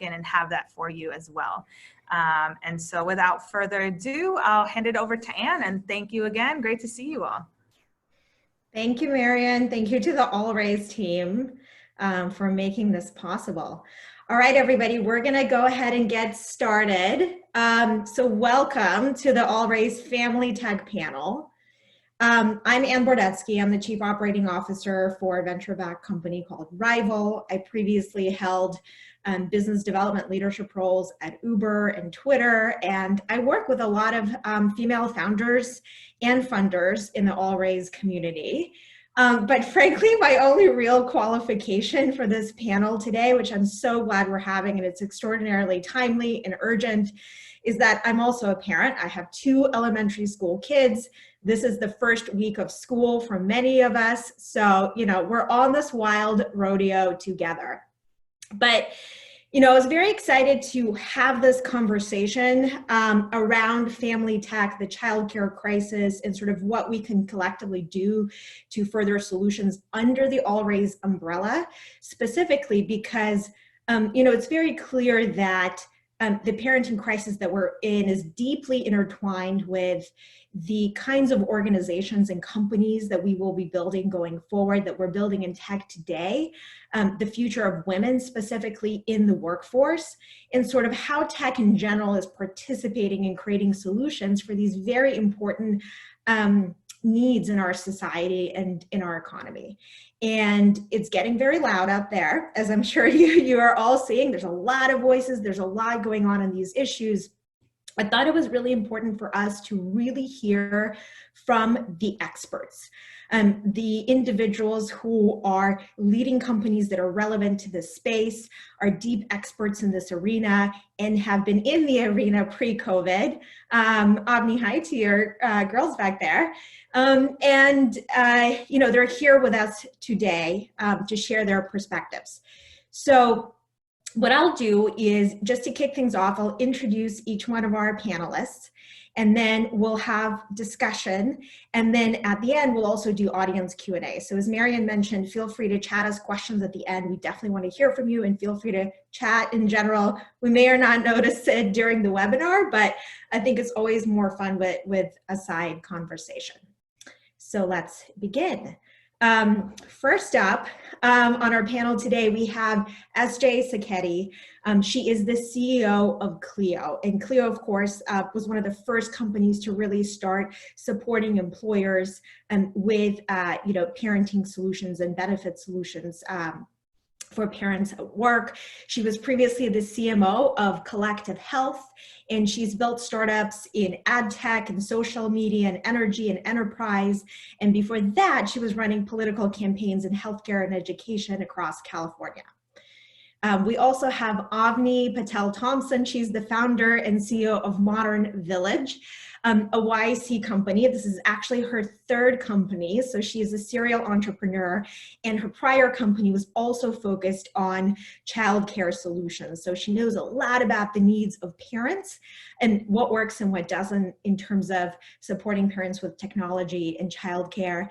in and have that for you as well. And so without further ado, I'll hand it over to Anne, and thank you again. Great to see you all. Thank you, Marian. Thank you to the All Raise team for making this possible. All right, everybody, we're gonna go ahead and get started. So welcome to the All Raise Family Tech panel. I'm Anne Bordetsky. I'm the Chief Operating Officer for a venture-backed company called Rival. I previously held business development leadership roles at Uber and Twitter, and I work with a lot of female founders and funders in the All Raise community. But frankly, my only real qualification for this panel today, which I'm so glad we're having, and it's extraordinarily timely and urgent, is that I'm also a parent. I have 2 elementary school kids. This is the first week of school for many of us. So, you know, we're on this wild rodeo together. But, you know, I was very excited to have this conversation around family tech, the childcare crisis, and sort of what we can collectively do to further solutions under the All Raise umbrella, specifically because, you know, it's very clear that the parenting crisis that we're in is deeply intertwined with the kinds of organizations and companies that we will be building going forward, that we're building in tech today, the future of women specifically in the workforce, and sort of how tech in general is participating in creating solutions for these very important needs in our society and in our economy. And it's getting very loud out there, as I'm sure you are all seeing. There's a lot of voices, there's a lot going on in these issues. I thought it was really important for us to really hear from the experts, the individuals who are leading companies that are relevant to this space, are deep experts in this arena, and have been in the arena pre-COVID. Avni, hi to your girls back there. You know, they're here with us today to share their perspectives. So what I'll do is, just to kick things off, I'll introduce each one of our panelists, and then we'll have discussion. And then at the end, we'll also do audience Q&A. So as Marian mentioned, feel free to chat us questions at the end. We definitely want to hear from you, and feel free to chat in general. We may or not notice it during the webinar, but I think it's always more fun with a side conversation. So let's begin. First up on our panel today, we have S.J. Sacchetti. She is the CEO of Clio. And Clio, of course, was one of the first companies to really start supporting employers with you know, parenting solutions and benefit solutions for parents at work. She was previously the CMO of Collective Health, and she's built startups in ad tech and social media and energy and enterprise. And before that, she was running political campaigns in healthcare and education across California. We also have Avni Patel Thompson. She's the founder and CEO of Modern Village, a YC company. This is actually her 3rd company. So she is a serial entrepreneur, and her prior company was also focused on childcare solutions. So she knows a lot about the needs of parents and what works and what doesn't in terms of supporting parents with technology and childcare.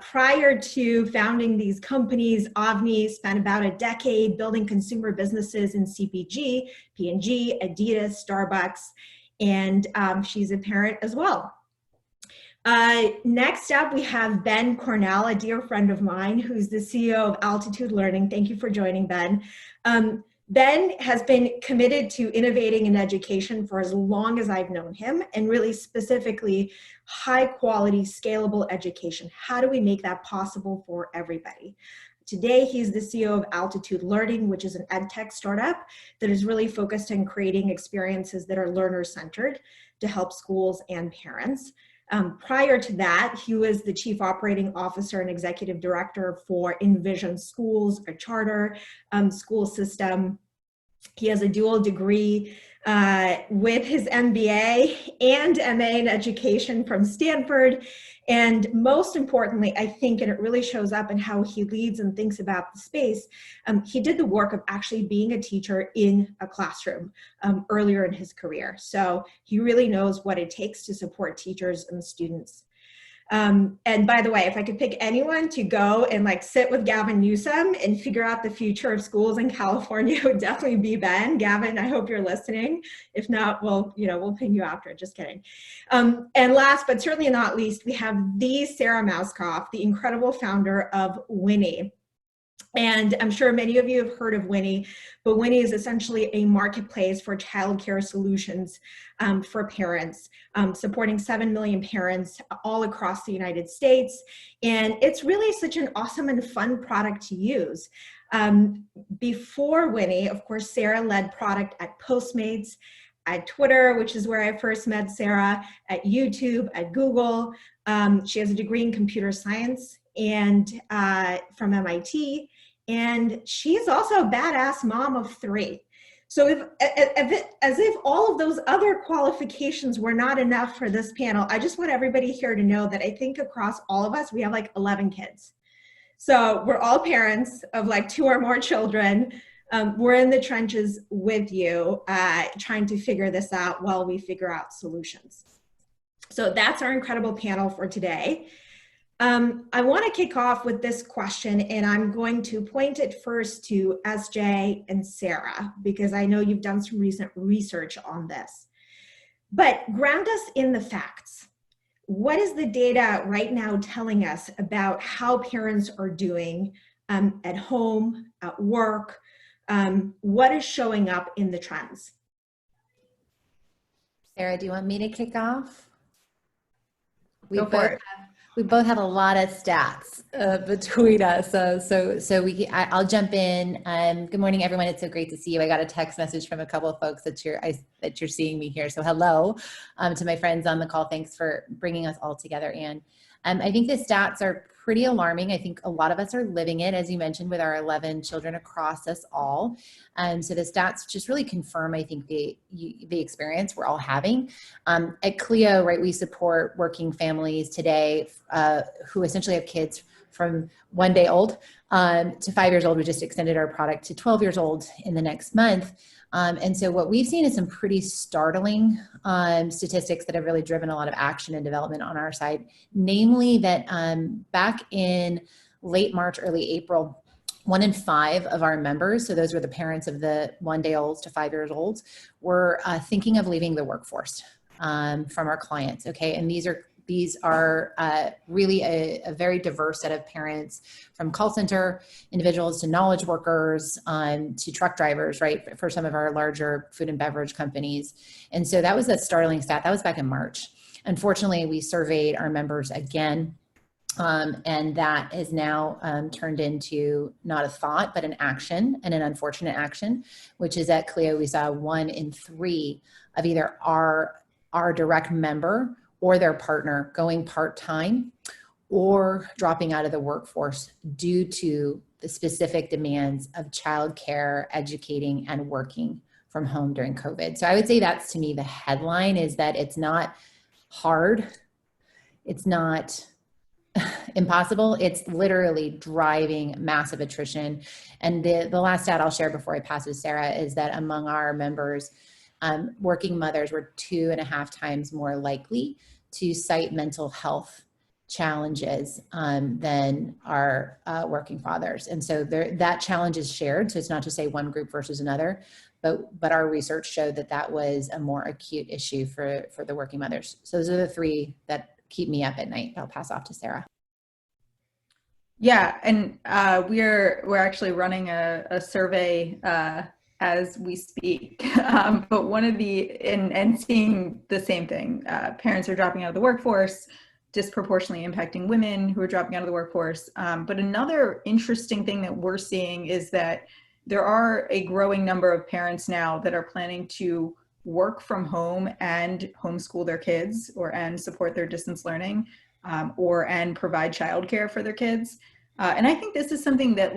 Prior to founding these companies, Avni spent about a decade building consumer businesses in CPG, P&G, Adidas, Starbucks, and she's a parent as well. Next up, we have Ben Kornell, a dear friend of mine, who's the CEO of Altitude Learning. Thank you for joining, Ben. Ben has been committed to innovating in education for as long as I've known him, and really specifically high quality, scalable education. How do we make that possible for everybody? Today, he's the CEO of Altitude Learning, which is an ed tech startup that is really focused on creating experiences that are learner-centered to help schools and parents. Prior to that, he was the Chief Operating Officer and Executive Director for Envision Schools, a charter school system. He has a dual degree with his MBA and MA in education from Stanford. And most importantly, I think, and it really shows up in how he leads and thinks about the space, he did the work of actually being a teacher in a classroom earlier in his career. So he really knows what it takes to support teachers and students. And by the way, if I could pick anyone to go and like sit with Gavin Newsom and figure out the future of schools in California, it would definitely be Ben. Gavin, I hope you're listening. If not, we'll ping you after. Just kidding. And last, but certainly not least, we have the Sara Mauskopf, the incredible founder of Winnie. And I'm sure many of you have heard of Winnie, but Winnie is essentially a marketplace for childcare solutions for parents, supporting 7 million parents all across the United States. And it's really such an awesome and fun product to use. Before Winnie, of course, Sara led product at Postmates, at Twitter, which is where I first met Sara, at YouTube, at Google. She has a degree in computer science and from MIT. And she's also a badass mom of 3. So as if all of those other qualifications were not enough for this panel, I just want everybody here to know that I think across all of us, we have like 11 kids. So we're all parents of like 2 or more children. We're in the trenches with you, trying to figure this out while we figure out solutions. So that's our incredible panel for today. I want to kick off with this question, and I'm going to point it first to SJ and Sara, because I know you've done some recent research on this. But ground us in the facts. What is the data right now telling us about how parents are doing at home, at work? What is showing up in the trends? Sara, do you want me to kick off? Go for it. We both have a lot of stats between us, I'll jump in. Good morning, everyone. It's so great to see you. I got a text message from a couple of folks that you're seeing me here. So hello to my friends on the call. Thanks for bringing us all together, Anne. I think the stats are pretty alarming. I think a lot of us are living it, as you mentioned, with our 11 children across us all. So the stats just really confirm, I think, the experience we're all having. At Clio, right, we support working families today who essentially have kids from 1 day old to 5 years old. We just extended our product to 12 years old in the next month. And so what we've seen is some pretty startling statistics that have really driven a lot of action and development on our side, namely that back in late March, early April, 1 in 5 of our members, so those were the parents of the 1 day olds to 5 years olds, were thinking of leaving the workforce from our clients, okay? And these are really a very diverse set of parents, from call center individuals to knowledge workers to truck drivers, right, for some of our larger food and beverage companies. And so that was a startling stat. That was back in March. Unfortunately, we surveyed our members again, and that is now turned into not a thought, but an action, and an unfortunate action, which is at Clio, we saw 1 in 3 of either our direct member or their partner going part-time or dropping out of the workforce due to the specific demands of childcare, educating, and working from home during COVID. So I would say that's, to me, the headline is that it's not hard. It's not impossible. It's literally driving massive attrition. And the last stat I'll share before I pass to Sara is that among our members, working mothers were 2.5 times more likely to cite mental health challenges than our working fathers. And so that challenge is shared. So it's not to say one group versus another, but our research showed that was a more acute issue for the working mothers. So those are the 3 that keep me up at night. I'll pass off to Sara. Yeah, and we're actually running a survey as we speak, but one of and seeing the same thing, parents are dropping out of the workforce, disproportionately impacting women who are dropping out of the workforce. But another interesting thing that we're seeing is that there are a growing number of parents now that are planning to work from home and homeschool their kids and support their distance learning and provide childcare for their kids. And I think this is something that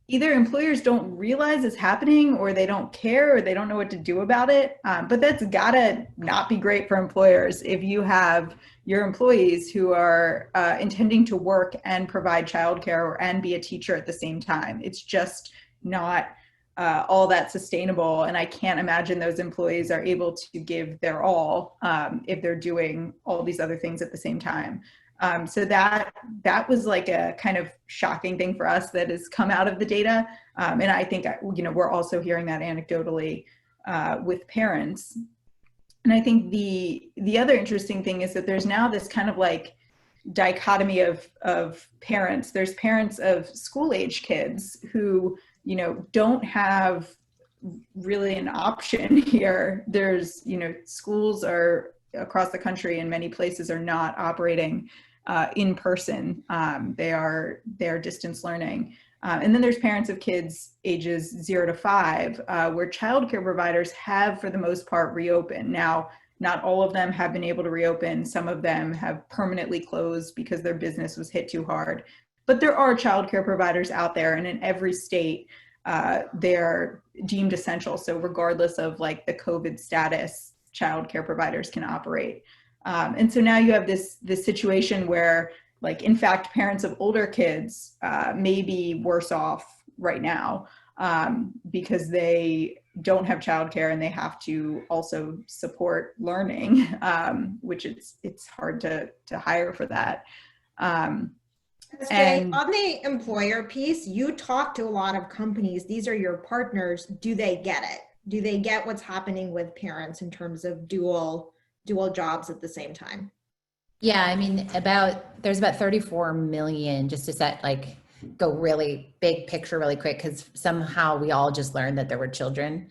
either employers don't realize is happening, or they don't care, or they don't know what to do about it. But that's gotta not be great for employers if you have your employees who are intending to work and provide childcare and be a teacher at the same time. It's just not all that sustainable. And I can't imagine those employees are able to give their all if they're doing all these other things at the same time. So that was like a kind of shocking thing for us that has come out of the data. And I think, we're also hearing that anecdotally with parents. And I think the other interesting thing is that there's now this kind of like dichotomy of parents. There's parents of school age kids who, don't have really an option here. There's, schools are across the country in many places are not operating in person. They are distance learning. And then there's parents of kids ages 0 to 5, where childcare providers have, for the most part, reopened. Now, not all of them have been able to reopen. Some of them have permanently closed because their business was hit too hard. But there are childcare providers out there, and in every state, they're deemed essential. So regardless of like the COVID status, childcare providers can operate. And so now you have this situation where, like, in fact, parents of older kids may be worse off right now because they don't have childcare and they have to also support learning, which it's hard to hire for that. And on the employer piece, you talk to a lot of companies. These are your partners. Do they get it? Do they get what's happening with parents in terms of dual jobs at the same time? Yeah, I mean, there's about 34 million, just to set go really big picture really quick, because somehow we all just learned that there were children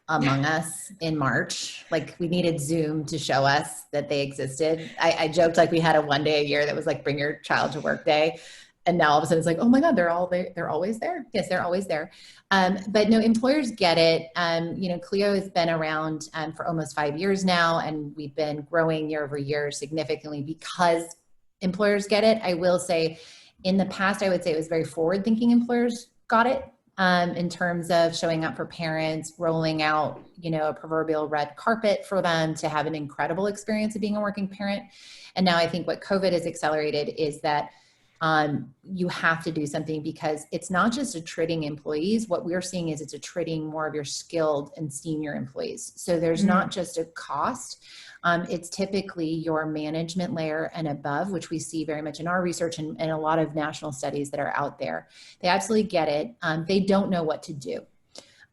among us in March. Like, we needed Zoom to show us that they existed. I joked like we had a one day a year that was like bring your child to work day. And now all of a sudden it's like, oh my God, they're always there. Yes, they're always there. But no, employers get it. Clio has been around for almost 5 years now, and we've been growing year over year significantly because employers get it. I will say in the past, I would say it was very forward-thinking employers got it in terms of showing up for parents, rolling out, a proverbial red carpet for them to have an incredible experience of being a working parent. And now I think what COVID has accelerated is that you have to do something, because it's not just attriting employees. What we're seeing is it's attriting more of your skilled and senior employees. So there's not just a cost. It's typically your management layer and above, which we see very much in our research and a lot of national studies that are out there. They absolutely get it. They don't know what to do.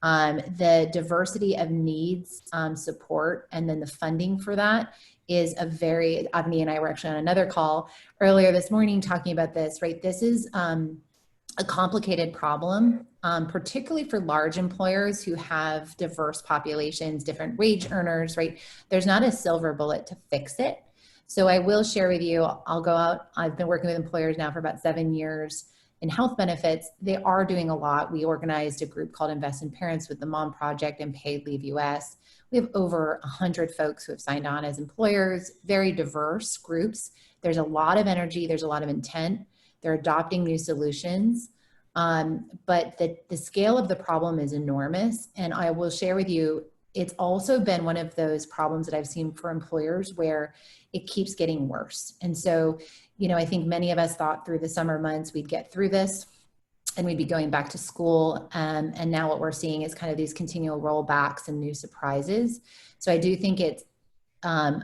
The diversity of needs, support, and then the funding for that is Avni and I were actually on another call earlier this morning talking about this, right? This is a complicated problem, particularly for large employers who have diverse populations, different wage earners, right? There's not a silver bullet to fix it. So I will share with you, I'll go out, I've been working with employers now for about 7 years in health benefits. They are doing a lot. We organized a group called Invest in Parents with the Mom Project and Paid Leave US. We have over 100 folks who have signed on as employers, very diverse groups. There's a lot of energy, there's a lot of intent. They're adopting new solutions, but the scale of the problem is enormous. And I will share with you, it's also been one of those problems that I've seen for employers where it keeps getting worse. And so, I think many of us thought through the summer months we'd get through this and we'd be going back to school. And now what we're seeing is kind of these continual rollbacks and new surprises. So I do think it's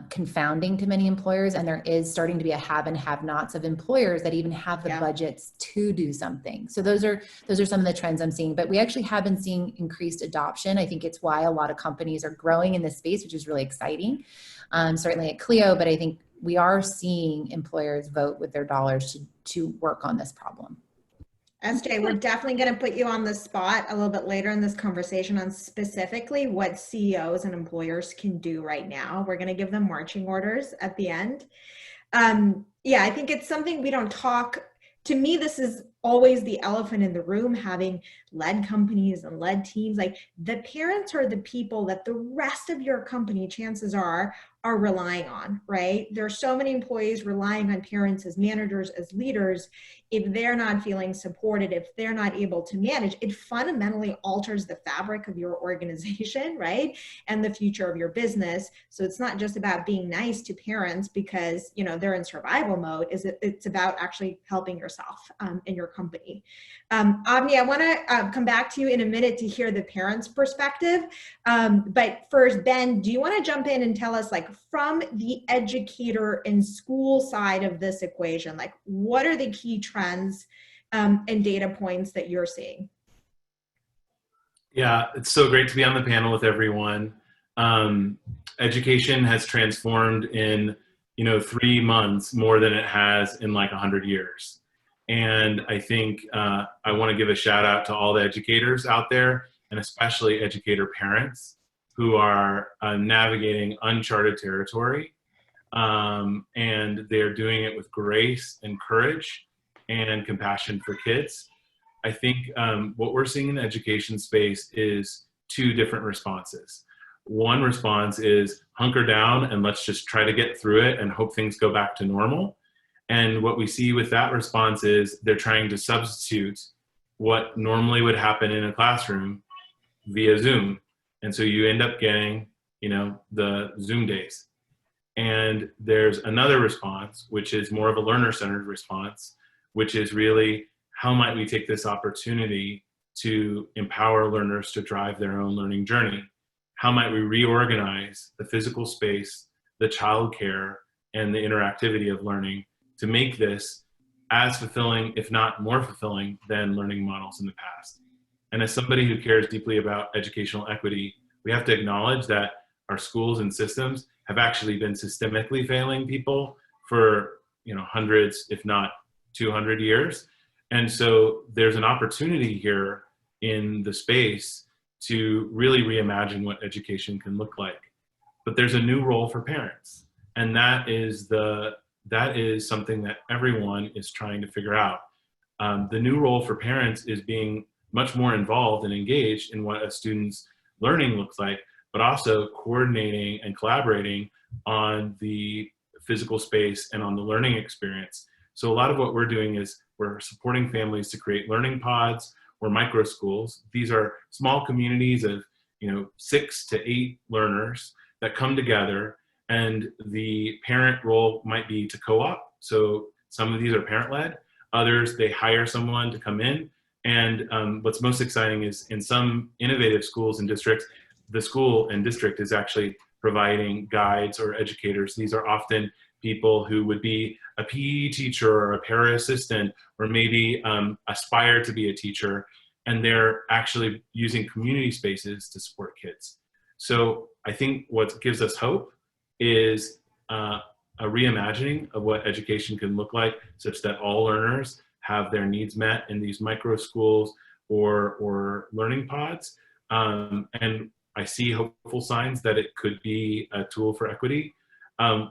confounding to many employers, and there is starting to be a have and have nots of employers that even have the budgets to do something. So those are some of the trends I'm seeing, but we actually have been seeing increased adoption. I think it's why a lot of companies are growing in this space, which is really exciting. Certainly at Clio, but I think we are seeing employers vote with their dollars to work on this problem. SJ, we're definitely going to put you on the spot a little bit later in this conversation on specifically what CEOs and employers can do right now. We're going to give them marching orders at the end. I think it's something we don't talk. To me, this is always the elephant in the room, having led companies and led teams. Like, the parents are the people that the rest of your company, chances are relying on, right? There are so many employees relying on parents as managers, as leaders. If they're not feeling supported, if they're not able to manage, it fundamentally alters the fabric of your organization, right? And the future of your business. So it's not just about being nice to parents because, they're in survival mode. It's about actually helping yourself and your company. Avni, I want to come back to you in a minute to hear the parents' perspective. But first, Ben, do you want to jump in and tell us, like, from the educator and school side of this equation, like, what are the key trends and data points that you're seeing? Yeah, it's so great to be on the panel with everyone. Education has transformed in 3 months more than it has in like 100 years. And I think I want to give a shout out to all the educators out there, and especially educator parents who are navigating uncharted territory. And they're doing it with grace and courage and compassion for kids. I think what we're seeing in the education space is 2 different responses. One response is hunker down and let's just try to get through it and hope things go back to normal. And what we see with that response is they're trying to substitute what normally would happen in a classroom via Zoom. And so you end up getting, the Zoom days. And there's another response, which is more of a learner-centered response, which is really, how might we take this opportunity to empower learners to drive their own learning journey? How might we reorganize the physical space, the childcare, and the interactivity of learning to make this as fulfilling, if not more fulfilling, than learning models in the past? And as somebody who cares deeply about educational equity, we have to acknowledge that our schools and systems have actually been systemically failing people for hundreds, if not 200 years. And so there's an opportunity here in the space to really reimagine what education can look like. But there's a new role for parents, and that is something that everyone is trying to figure out. The new role for parents is being much more involved and engaged in what a student's learning looks like, but also coordinating and collaborating on the physical space and on the learning experience. So a lot of what we're doing is we're supporting families to create learning pods or micro schools. These are small communities of 6 to 8 learners that come together, and the parent role might be to co-op. So some of these are parent-led, others they hire someone to come in. And what's most exciting is in some innovative schools and districts, the school and district is actually providing guides or educators. These are often people who would be a PE teacher or a para assistant, or maybe aspire to be a teacher, and they're actually using community spaces to support kids. So I think what gives us hope is a reimagining of what education can look like, such that all learners have their needs met in these micro schools or learning pods. And I see hopeful signs that it could be a tool for equity.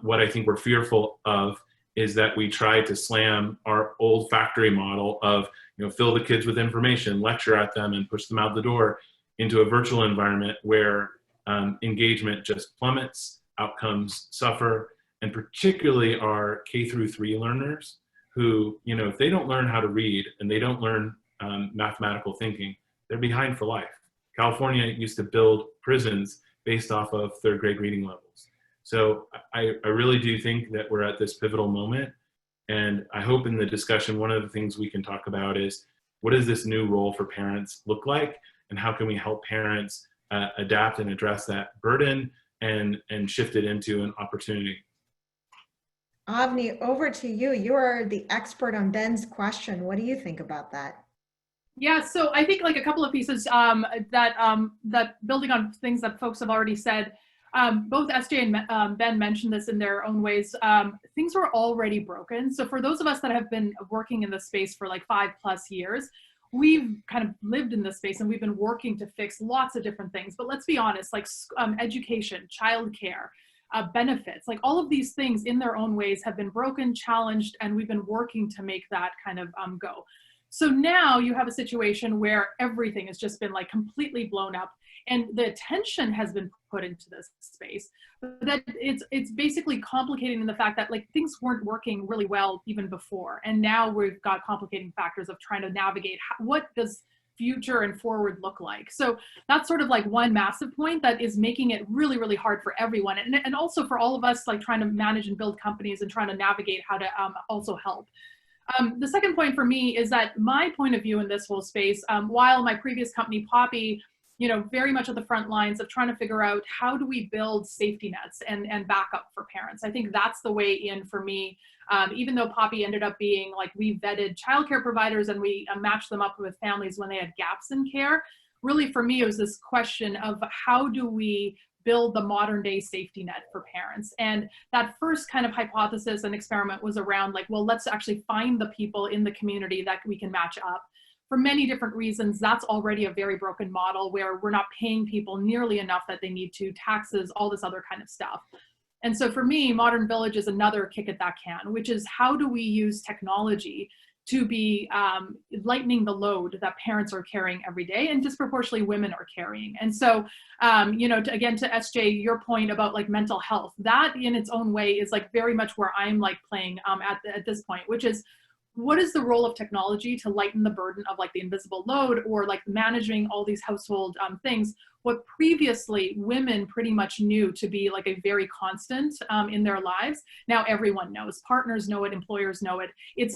What I think we're fearful of is that we try to slam our old factory model of, fill the kids with information, lecture at them, and push them out the door into a virtual environment where engagement just plummets, outcomes suffer, and particularly our K-3 learners who, if they don't learn how to read and they don't learn mathematical thinking, they're behind for life. California used to build prisons based off of 3rd grade reading levels. So I really do think that we're at this pivotal moment. And I hope in the discussion, one of the things we can talk about is, what does this new role for parents look like? And how can we help parents adapt and address that burden and shift it into an opportunity? Avni, over to you. You are the expert on Ben's question. What do you think about that? Yeah, so I think like a couple of pieces that building on things that folks have already said. Both SJ and Ben mentioned this in their own ways. Things were already broken. So for those of us that have been working in this space for like 5+ years, we've kind of lived in this space and we've been working to fix lots of different things. But let's be honest, like education, childcare, benefits, like all of these things in their own ways have been broken, challenged, and we've been working to make that kind of go. So now you have a situation where everything has just been like completely blown up, and the attention has been put into this space. But that it's basically complicating in the fact that like things weren't working really well even before, and now we've got complicating factors of trying to navigate what does future and forward look like. So that's sort of like one massive point that is making it really, really hard for everyone, and also for all of us like trying to manage and build companies and trying to navigate how to also help. The second point for me is that my point of view in this whole space, while my previous company, Poppy, you know, very much at the front lines of trying to figure out how do we build safety nets and backup for parents. I think that's the way in for me. Even though Poppy ended up being like, we vetted childcare providers and we matched them up with families when they had gaps in care. Really for me, it was this question of how do we build the modern day safety net for parents. And that first kind of hypothesis and experiment was around like, well, let's actually find the people in the community that we can match up. For many different reasons, that's already a very broken model where we're not paying people nearly enough that they need to, taxes, all this other kind of stuff. And so for me, Modern Village is another kick at that can, which is how do we use technology to be lightening the load that parents are carrying every day and disproportionately women are carrying. And so, you know, again, to SJ, your point about like mental health, that in its own way is like very much where I'm like playing at this point, which is what is the role of technology to lighten the burden of like the invisible load or like managing all these household things, what previously women pretty much knew to be like a very constant in their lives. Now everyone knows, partners know it, employers know it.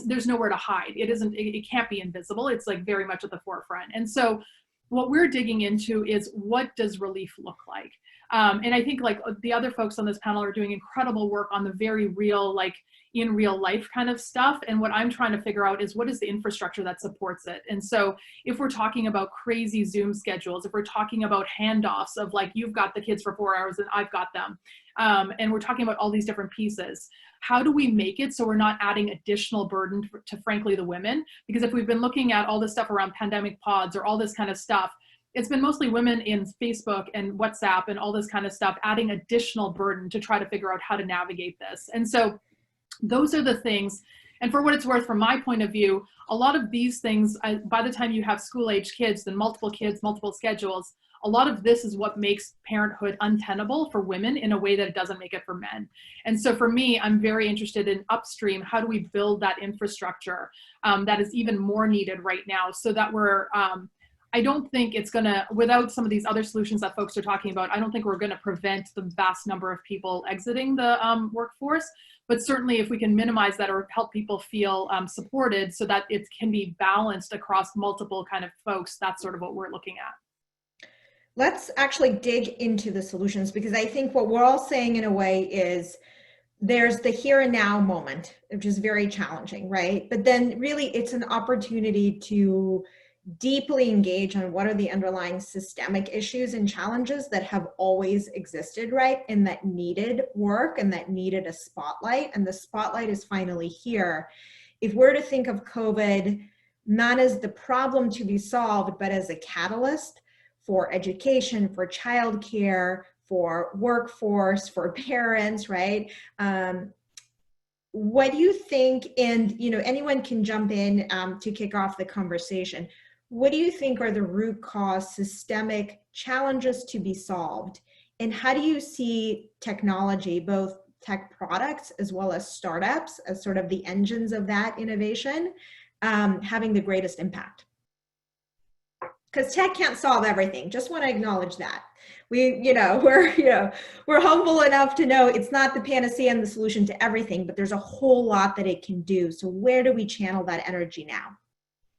There's nowhere to hide. It can't be invisible. It's like very much at the forefront. And so what we're digging into is what does relief look like? And I think like the other folks on this panel are doing incredible work on the very real, like in real life kind of stuff. And what I'm trying to figure out is what is the infrastructure that supports it? And so if we're talking about crazy Zoom schedules, if we're talking about handoffs of like, you've got the kids for 4 hours and I've got them, and we're talking about all these different pieces, how do we make it so we're not adding additional burden to frankly the women? Because if we've been looking at all this stuff around pandemic pods or all this kind of stuff, it's been mostly women in Facebook and WhatsApp and all this kind of stuff, adding additional burden to try to figure out how to navigate this. And so those are the things. And for what it's worth, from my point of view, a lot of these things, by the time you have school-age kids, then multiple kids, multiple schedules, a lot of this is what makes parenthood untenable for women in a way that it doesn't make it for men. And so for me, I'm very interested in upstream, how do we build that infrastructure that is even more needed right now so that we're, I don't think it's gonna, without some of these other solutions that folks are talking about, I don't think we're gonna prevent the vast number of people exiting the workforce. But certainly if we can minimize that or help people feel supported so that it can be balanced across multiple kind of folks, that's sort of what we're looking at. Let's actually dig into the solutions, because I think what we're all saying in a way is there's the here and now moment, which is very challenging, right? But then really it's an opportunity to deeply engage on what are the underlying systemic issues and challenges that have always existed, right? And that needed work and that needed a spotlight. And the spotlight is finally here. If we're to think of COVID not as the problem to be solved, but as a catalyst for education, for childcare, for workforce, for parents, right? What do you think, and you know, anyone can jump in to kick off the conversation. What do you think are the root cause systemic challenges to be solved? And how do you see technology, both tech products as well as startups, as sort of the engines of that innovation, having the greatest impact? Because tech can't solve everything. Just want to acknowledge that. We're humble enough to know it's not the panacea and the solution to everything, but there's a whole lot that it can do. So where do we channel that energy now?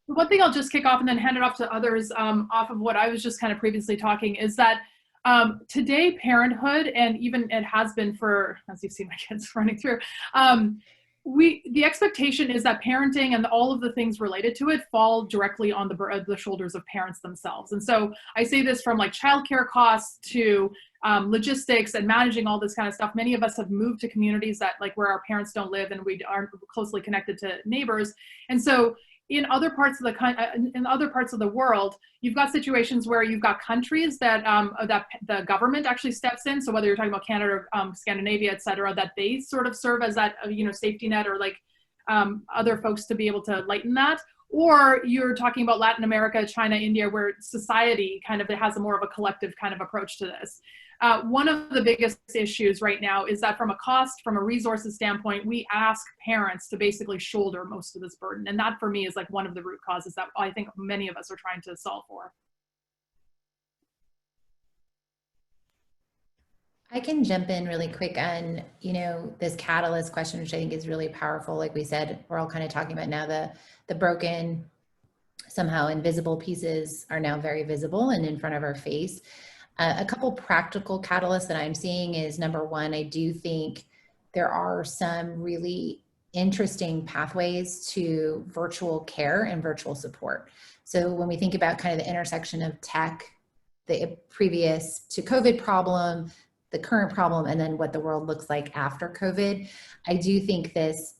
One thing I'll just kick off and then hand it off to others off of what I was just kind of previously talking is that today parenthood, and even it has been for, as you see my kids running through, the expectation is that parenting and all of the things related to it fall directly on the shoulders of parents themselves. And so I say this from like childcare costs to logistics and managing all this kind of stuff. Many of us have moved to communities that like where our parents don't live and we aren't closely connected to neighbors. And so in other parts of the world, you've got situations where you've got countries that that the government actually steps in. So whether you're talking about Canada, Scandinavia, et cetera, that they sort of serve as that safety net or like other folks to be able to lighten that. Or you're talking about Latin America, China, India, where society kind of has a more of a collective kind of approach to this. One of the biggest issues right now is that from a cost, from a resources standpoint, we ask parents to basically shoulder most of this burden. And that for me is like one of the root causes that I think many of us are trying to solve for. I can jump in really quick on, this catalyst question, which I think is really powerful. Like we said, we're all kind of talking about now the broken, somehow invisible pieces are now very visible and in front of our face. A couple practical catalysts that I'm seeing is, number one, I do think there are some really interesting pathways to virtual care and virtual support. So when we think about kind of the intersection of tech, the previous to COVID problem, the current problem, and then what the world looks like after COVID, I do think this,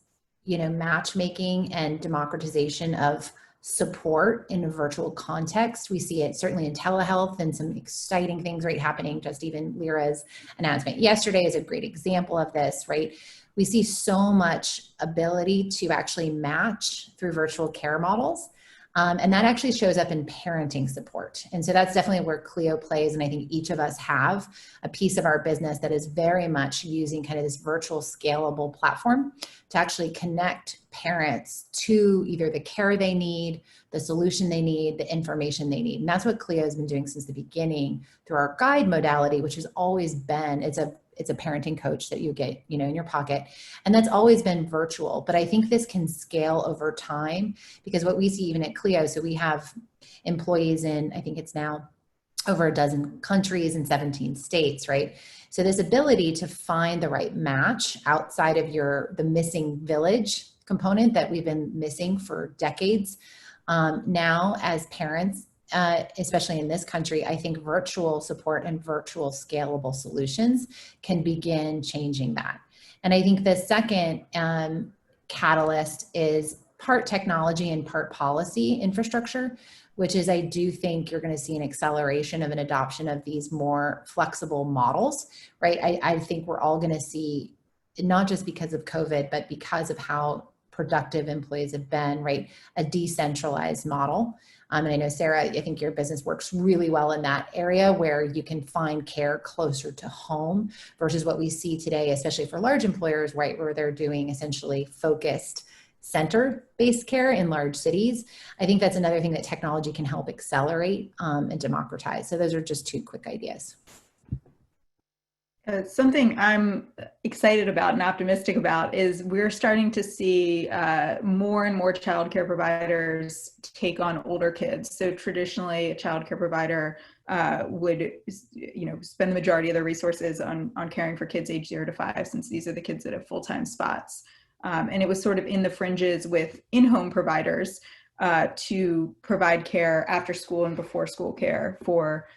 matchmaking and democratization of support in a virtual context. We see it certainly in telehealth and some exciting things, right, happening. Just even Lyra's announcement yesterday is a great example of this, right? We see so much ability to actually match through virtual care models. And that actually shows up in parenting support. And so that's definitely where Clio plays. And I think each of us have a piece of our business that is very much using kind of this virtual scalable platform to actually connect parents to either the care they need, the solution they need, the information they need. And that's what Clio has been doing since the beginning through our guide modality, which has always been, it's a parenting coach that you get, in your pocket. And that's always been virtual. But I think this can scale over time, because what we see even at Clio, so we have employees in, I think it's now over a dozen countries and 17 states, right? So this ability to find the right match outside of the missing village component that we've been missing for decades. Now as parents, especially in this country, I think virtual support and virtual scalable solutions can begin changing that. And I think the second catalyst is part technology and part policy infrastructure, which is, I do think you're going to see an acceleration of an adoption of these more flexible models, right? I think we're all going to see, not just because of COVID, but because of how productive employees have been, right? A decentralized model. And I know, Sarah, I think your business works really well in that area where you can find care closer to home versus what we see today, especially for large employers, right, where they're doing essentially focused center-based care in large cities. I think that's another thing that technology can help accelerate and democratize. So those are just two quick ideas. Something I'm excited about and optimistic about is we're starting to see more and more childcare providers take on older kids. So traditionally, a childcare provider would, spend the majority of their resources on caring for kids age 0 to 5, since these are the kids that have full-time spots. And it was sort of in the fringes with in-home providers to provide care after school and before school care for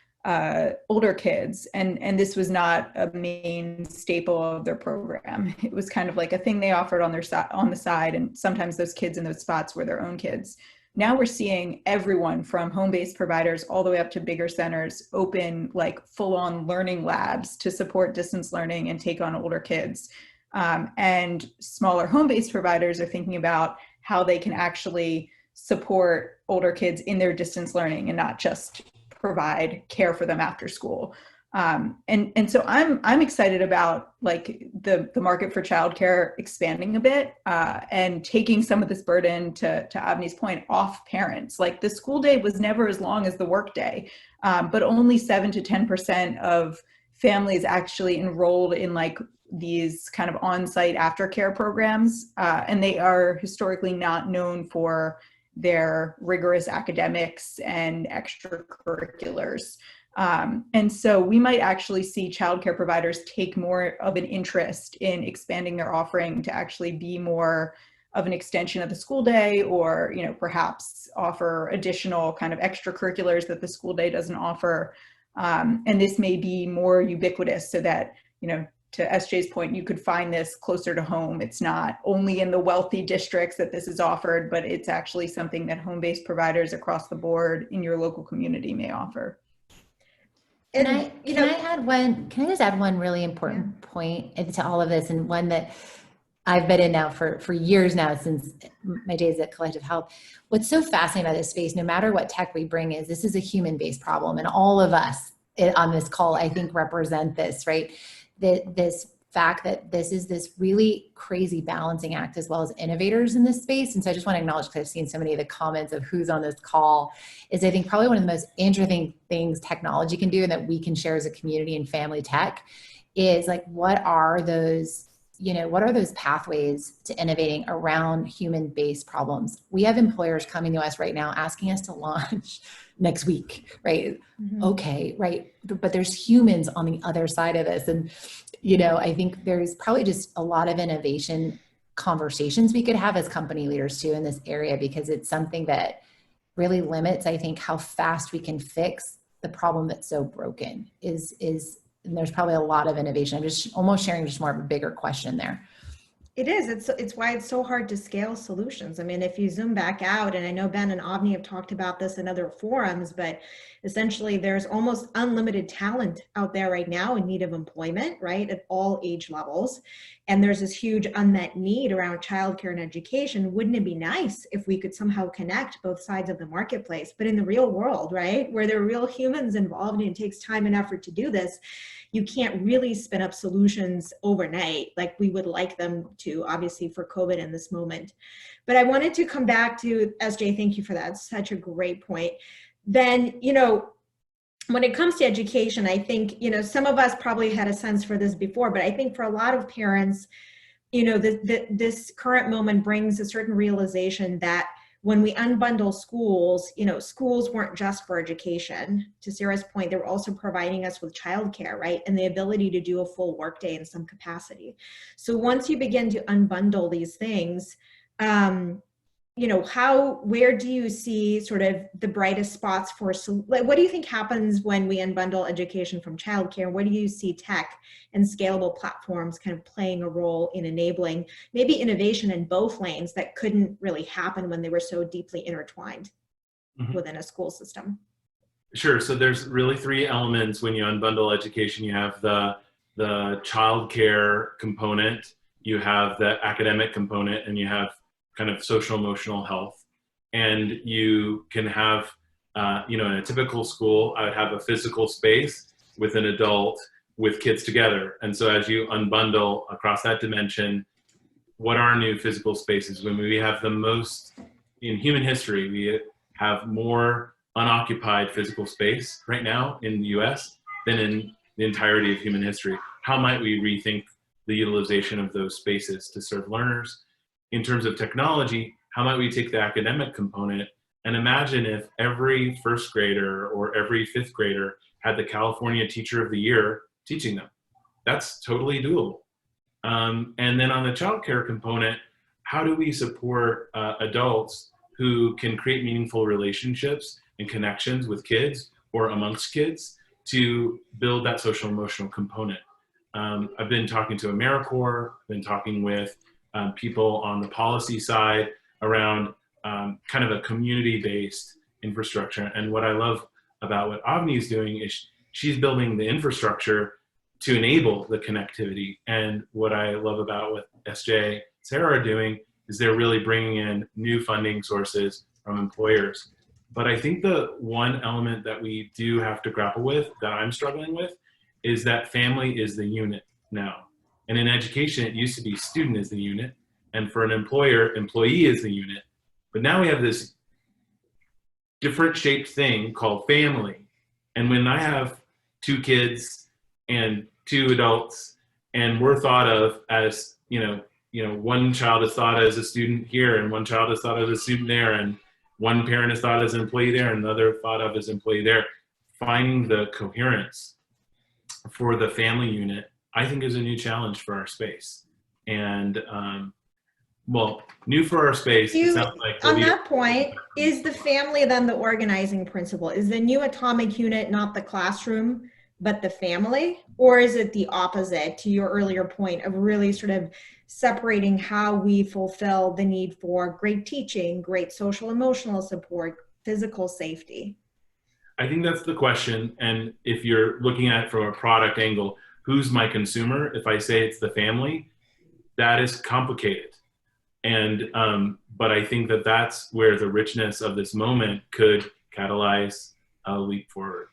older kids, and this was not a main staple of their program. It was kind of like a thing they offered on the side, and sometimes those kids in those spots were their own kids. Now we're seeing everyone from home-based providers all the way up to bigger centers open like full-on learning labs to support distance learning and take on older kids. And smaller home-based providers are thinking about how they can actually support older kids in their distance learning and not just provide care for them after school. And so I'm excited about like the market for childcare expanding a bit and taking some of this burden, to Avni's point, off parents. Like the school day was never as long as the work day, but only 7 to 10% of families actually enrolled in like these kind of on-site aftercare programs. And they are historically not known for their rigorous academics and extracurriculars. And so we might actually see childcare providers take more of an interest in expanding their offering to actually be more of an extension of the school day, or, perhaps offer additional kind of extracurriculars that the school day doesn't offer. And this may be more ubiquitous so that, to SJ's point, you could find this closer to home. It's not only in the wealthy districts that this is offered, but it's actually something that home-based providers across the board in your local community may offer. Can I just add one really important point to all of this, and one that I've been in now for years now, since my days at Collective Health. What's so fascinating about this space, no matter what tech we bring, is this is a human-based problem, and all of us on this call, I think, represent this, right? This fact that this is this really crazy balancing act as well as innovators in this space. And so I just want to acknowledge, because I've seen so many of the comments of who's on this call, is I think probably one of the most interesting things technology can do and that we can share as a community in family tech is like, what are those, you know, what are those pathways to innovating around human-based problems? We have employers coming to us right now asking us to launch next week, right? Mm-hmm. Okay, right. But there's humans on the other side of this. And, you know, I think there's probably just a lot of innovation conversations we could have as company leaders too in this area, because it's something that really limits, I think, how fast we can fix the problem that's so broken and there's probably a lot of innovation. I'm just almost sharing just more of a bigger question there. It is. It's why it's so hard to scale solutions. I mean, if you zoom back out, and I know Ben and Avni have talked about this in other forums, but essentially there's almost unlimited talent out there right now in need of employment, right, at all age levels. And there's this huge unmet need around childcare and education. Wouldn't it be nice if we could somehow connect both sides of the marketplace? But in the real world, right, where there are real humans involved and it takes time and effort to do this, you can't really spin up solutions overnight like we would like them to, obviously, for COVID in this moment. But I wanted to come back to, SJ, thank you for that. Such a great point. Then, you know, when it comes to education, I think, you know, some of us probably had a sense for this before, but I think for a lot of parents, you know, this current moment brings a certain realization that when we unbundle schools, you know, schools weren't just for education. To Sarah's point, they were also providing us with childcare, right? And the ability to do a full workday in some capacity. So once you begin to unbundle these things, you know, where do you see sort of the brightest spots for, like, what do you think happens when we unbundle education from childcare? Where do you see tech and scalable platforms kind of playing a role in enabling maybe innovation in both lanes that couldn't really happen when they were so deeply intertwined within a school system? Sure. So there's really three elements when you unbundle education. You have the childcare component, you have the academic component, and you have kind of social emotional health. And you can have, you know, in a typical school, I would have a physical space with an adult with kids together. And so as you unbundle across that dimension, what are new physical spaces? When we have the most, in human history, we have more unoccupied physical space right now in the US than in the entirety of human history. How might we rethink the utilization of those spaces to serve learners? In terms of technology, how might we take the academic component and imagine if every first grader or every fifth grader had the California Teacher of the Year teaching them? That's totally doable. And then on the childcare component, how do we support adults who can create meaningful relationships and connections with kids or amongst kids to build that social emotional component? I've been talking to AmeriCorps, I've been talking with people on the policy side around kind of a community-based infrastructure. And what I love about what Avni is doing is she's building the infrastructure to enable the connectivity. And what I love about what SJ, Sarah are doing is they're really bringing in new funding sources from employers. But I think the one element that we do have to grapple with, that I'm struggling with, is that family is the unit now. And in education, it used to be student is the unit, and for an employer, employee is the unit. But now we have this different shaped thing called family. And when I have two kids and two adults, and we're thought of as, one child is thought as a student here, and one child is thought as a student there, and one parent is thought as an employee there, and another thought of as employee there. Finding the coherence for the family unit, I think, is a new challenge for our space. And new for our space. It sounds like on that point, is the family then the organizing principle? Is the new atomic unit not the classroom, but the family? Or is it the opposite, to your earlier point of really sort of separating how we fulfill the need for great teaching, great social emotional support, physical safety? I think that's the question. And if you're looking at it from a product angle, who's my consumer? If I say it's the family, that is complicated. And, but I think that that's where the richness of this moment could catalyze a leap forward.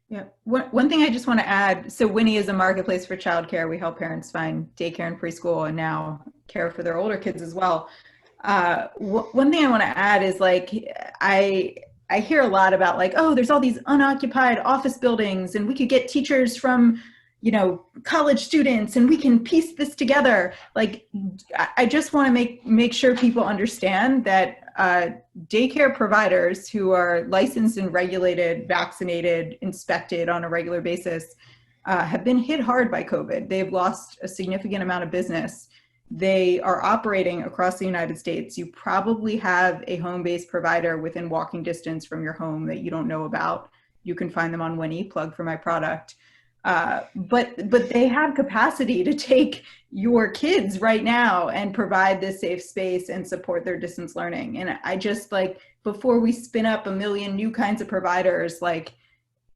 Yeah. One thing I just want to add, so Winnie is a marketplace for childcare. We help parents find daycare and preschool and now care for their older kids as well. One thing I want to add is like, I hear a lot about like, oh, there's all these unoccupied office buildings and we could get teachers from, you know, college students and we can piece this together. Like, I just want to make sure people understand that daycare providers who are licensed and regulated, vaccinated, inspected on a regular basis have been hit hard by COVID. They've lost a significant amount of business. They are operating across the United States. You probably have a home-based provider within walking distance from your home that you don't know about. You can find them on Winnie, plug for my product. But they have capacity to take your kids right now and provide this safe space and support their distance learning. And I just like, before we spin up a million new kinds of providers, like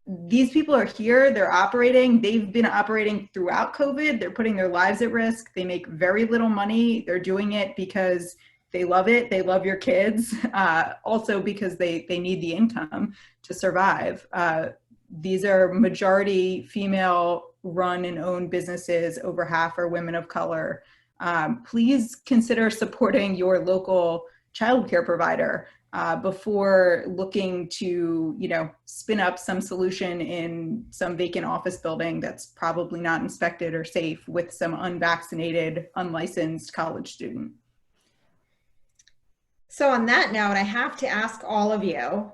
these people are here, they're operating, they've been operating throughout COVID, they're putting their lives at risk, they make very little money, they're doing it because they love it, they love your kids, also because they need the income to survive. These are majority female run and owned businesses. Over half are women of color. Please consider supporting your local childcare provider before looking to, you know, spin up some solution in some vacant office building that's probably not inspected or safe with some unvaccinated, unlicensed college student. So on that note, I have to ask all of you,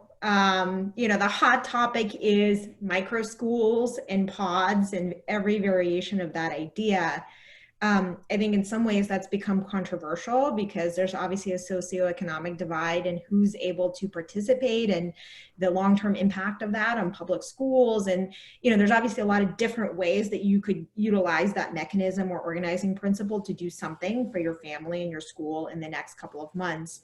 you know, the hot topic is micro schools and pods and every variation of that idea. I think in some ways that's become controversial because there's obviously a socioeconomic divide in who's able to participate and the long-term impact of that on public schools. And, you know, there's obviously a lot of different ways that you could utilize that mechanism or organizing principle to do something for your family and your school in the next couple of months.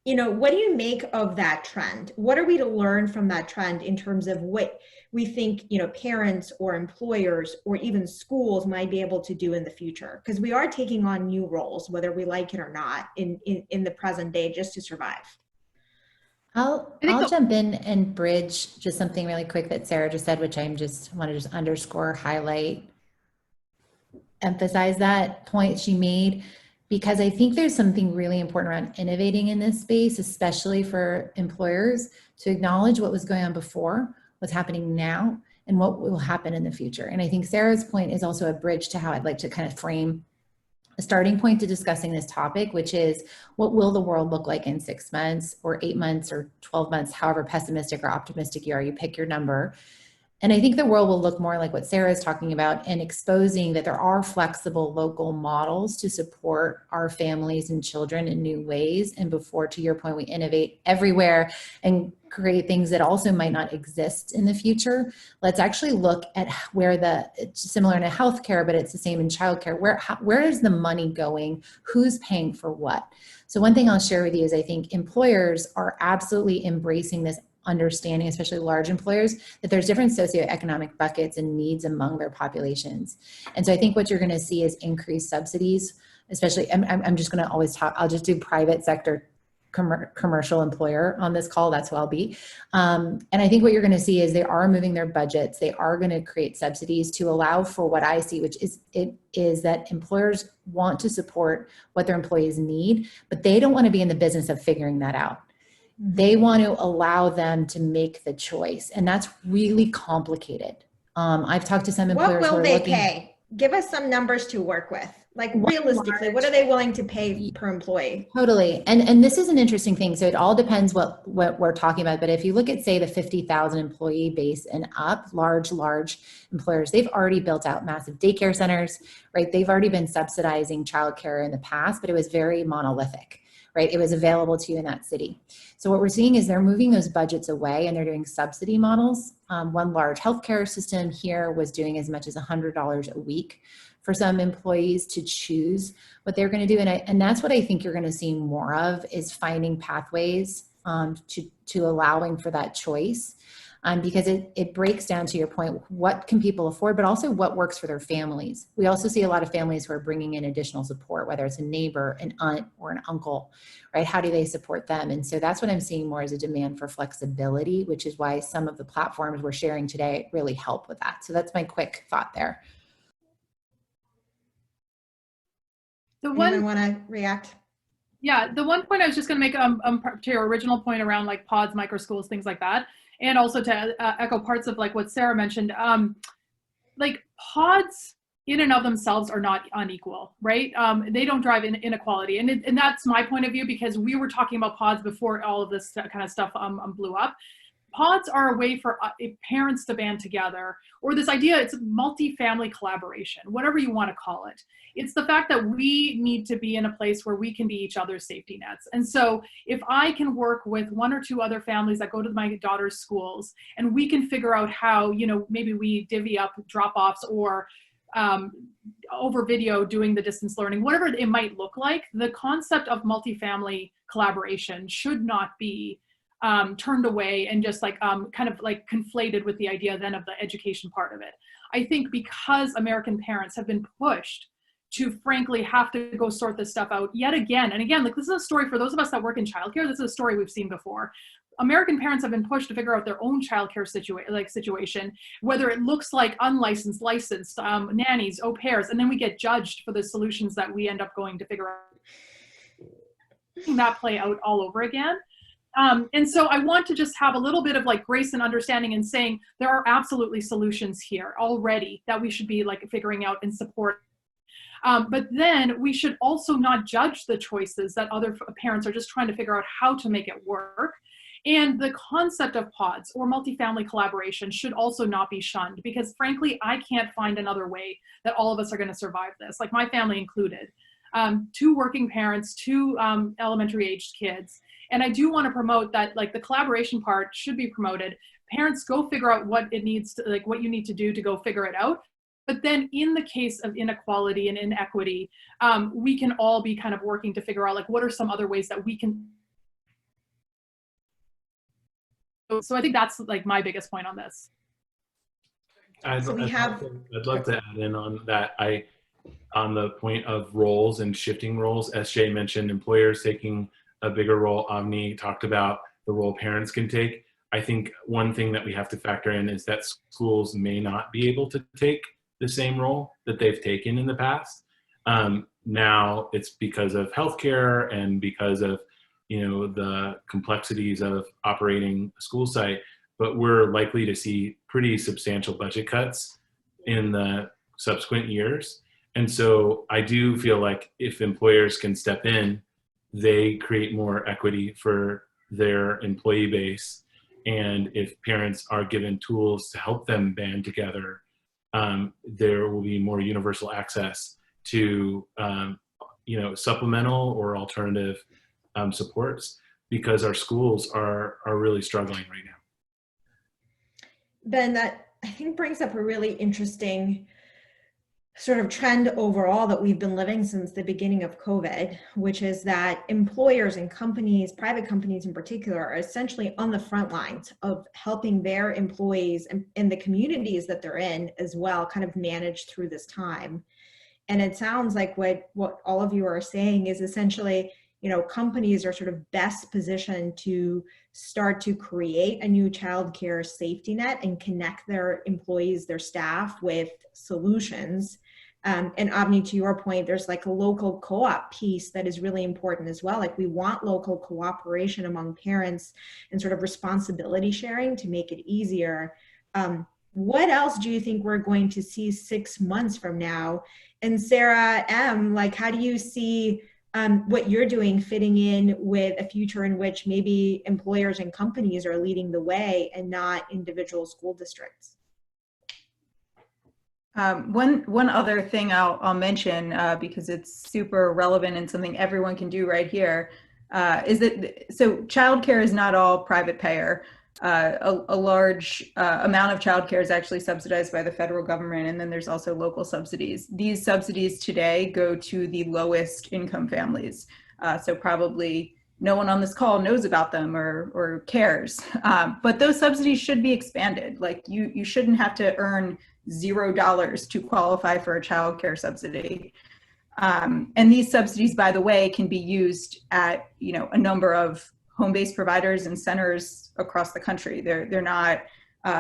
You know, what do you make of that trend? What are we to learn from that trend in terms of what we think, you know, parents or employers or even schools might be able to do in the future? Because we are taking on new roles, whether we like it or not, in the present day just to survive. I'll jump in and bridge just something really quick that Sarah just said, which I'm just want to just underscore, highlight, emphasize that point she made. Because I think there's something really important around innovating in this space, especially for employers, to acknowledge what was going on before, what's happening now, and what will happen in the future. And I think Sarah's point is also a bridge to how I'd like to kind of frame a starting point to discussing this topic, which is what will the world look like in 6 months or 8 months or 12 months, however pessimistic or optimistic you are, you pick your number. And I think the world will look more like what Sarah is talking about and exposing that there are flexible local models to support our families and children in new ways. And before, to your point, we innovate everywhere and create things that also might not exist in the future. Let's actually look at where it's similar in healthcare, but it's the same in childcare. Where is the money going? Who's paying for what? So one thing I'll share with you is I think employers are absolutely embracing this understanding, especially large employers, that there's different socioeconomic buckets and needs among their populations. And so I think what you're going to see is increased subsidies, especially, I'm just going to always talk, I'll just do private sector commercial employer on this call, that's who I'll be. And I think what you're going to see is they are moving their budgets. They are going to create subsidies to allow for what I see, which is that employers want to support what their employees need, but they don't want to be in the business of figuring that out. They want to allow them to make the choice. And that's really complicated. I've talked to some employers. What will they pay? Give us some numbers to work with. Like realistically, what are they willing to pay per employee? Totally. And this is an interesting thing. So it all depends what we're talking about. But if you look at, say, the 50,000 employee base and up, large employers, they've already built out massive daycare centers, right? They've already been subsidizing childcare in the past, but it was very monolithic. Right? It was available to you in that city. So what we're seeing is they're moving those budgets away and they're doing subsidy models. One large healthcare system here was doing as much as $100 a week for some employees to choose what they're going to do. And that's what I think you're going to see more of, is finding pathways to allowing for that choice. because it breaks down to your point, what can people afford, but also what works for their families. We also see a lot of families who are bringing in additional support, whether it's a neighbor, an aunt, or an uncle, right? How do they support them? And so that's what I'm seeing more as a demand for flexibility, which is why some of the platforms we're sharing today really help with that. So that's my quick thought there. Anyone want to react? Yeah, the one point I was just going to make to your original point around like pods, micro schools, things like that, and also to echo parts of like what Sarah mentioned, like pods in and of themselves are not unequal, right? They don't drive inequality, and that's my point of view, because we were talking about pods before all of this kind of stuff blew up. Pods are a way for parents to band together, or this idea, it's multi-family collaboration, whatever you want to call it. It's the fact that we need to be in a place where we can be each other's safety nets. And so if I can work with one or two other families that go to my daughter's schools, and we can figure out how, you know, maybe we divvy up drop-offs, or over video doing the distance learning, whatever it might look like, the concept of multi-family collaboration should not be turned away and just like kind of like conflated with the idea then of the education part of it. I think because American parents have been pushed to frankly have to go sort this stuff out yet again and again, like this is a story for those of us that work in childcare, this is a story we've seen before. American parents have been pushed to figure out their own childcare situation, whether it looks like unlicensed, licensed, nannies, au pairs, and then we get judged for the solutions that we end up going to figure out. That play out all over again. And so I want to just have a little bit of like grace and understanding and saying there are absolutely solutions here already that we should be like figuring out and support. But then we should also not judge the choices that other parents are just trying to figure out how to make it work. And the concept of pods or multifamily collaboration should also not be shunned, because frankly, I can't find another way that all of us are going to survive this, like my family included. 2 working parents, 2 elementary aged kids. And I do want to promote that, like the collaboration part should be promoted. Parents, go figure out what it needs to, like what you need to do to go figure it out. But then in the case of inequality and inequity, we can all be kind of working to figure out like what are some other ways that we can. So I think that's like my biggest point on this. I'd love to add in on that. On the point of roles and shifting roles, SJ mentioned employers taking a bigger role. Avni talked about the role parents can take. I think one thing that we have to factor in is that schools may not be able to take the same role that they've taken in the past. Now it's because of healthcare and because of, you know, the complexities of operating a school site, but we're likely to see pretty substantial budget cuts in the subsequent years. And so I do feel like if employers can step in, they create more equity for their employee base. And if parents are given tools to help them band together, there will be more universal access to, you know, supplemental or alternative supports, because our schools are really struggling right now. Ben, that I think brings up a really interesting sort of trend overall that we've been living since the beginning of COVID, which is that employers and companies, private companies in particular, are essentially on the front lines of helping their employees and the communities that they're in as well kind of manage through this time. And it sounds like what all of you are saying is essentially, you know, companies are sort of best positioned to start to create a new childcare safety net and connect their employees, their staff with solutions. And Avni, to your point, there's like a local co-op piece that is really important as well. Like we want local cooperation among parents and sort of responsibility sharing to make it easier. What else do you think we're going to see 6 months from now? And Sarah M., like how do you see what you're doing fitting in with a future in which maybe employers and companies are leading the way and not individual school districts? One other thing I'll mention, because it's super relevant and something everyone can do right here, is that, so childcare is not all private payer. A large amount of childcare is actually subsidized by the federal government, and then there's also local subsidies. These subsidies today go to the lowest income families. So probably no one on this call knows about them or cares. But those subsidies should be expanded. Like you shouldn't have to earn $0 to qualify for a child care subsidy. And these subsidies, by the way, can be used at, a number of home-based providers and centers across the country. They're not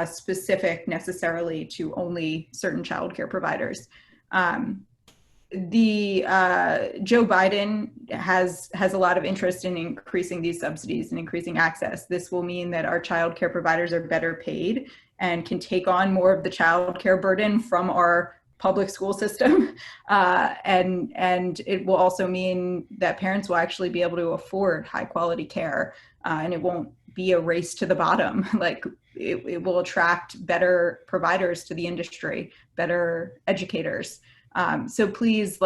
specific necessarily to only certain child care providers. Joe Biden has a lot of interest in increasing these subsidies and increasing access. This will mean that our child care providers are better paid and can take on more of the child care burden from our public school system. And it will also mean that parents will actually be able to afford high quality care, and it won't be a race to the bottom. Like it will attract better providers to the industry, better educators. So please,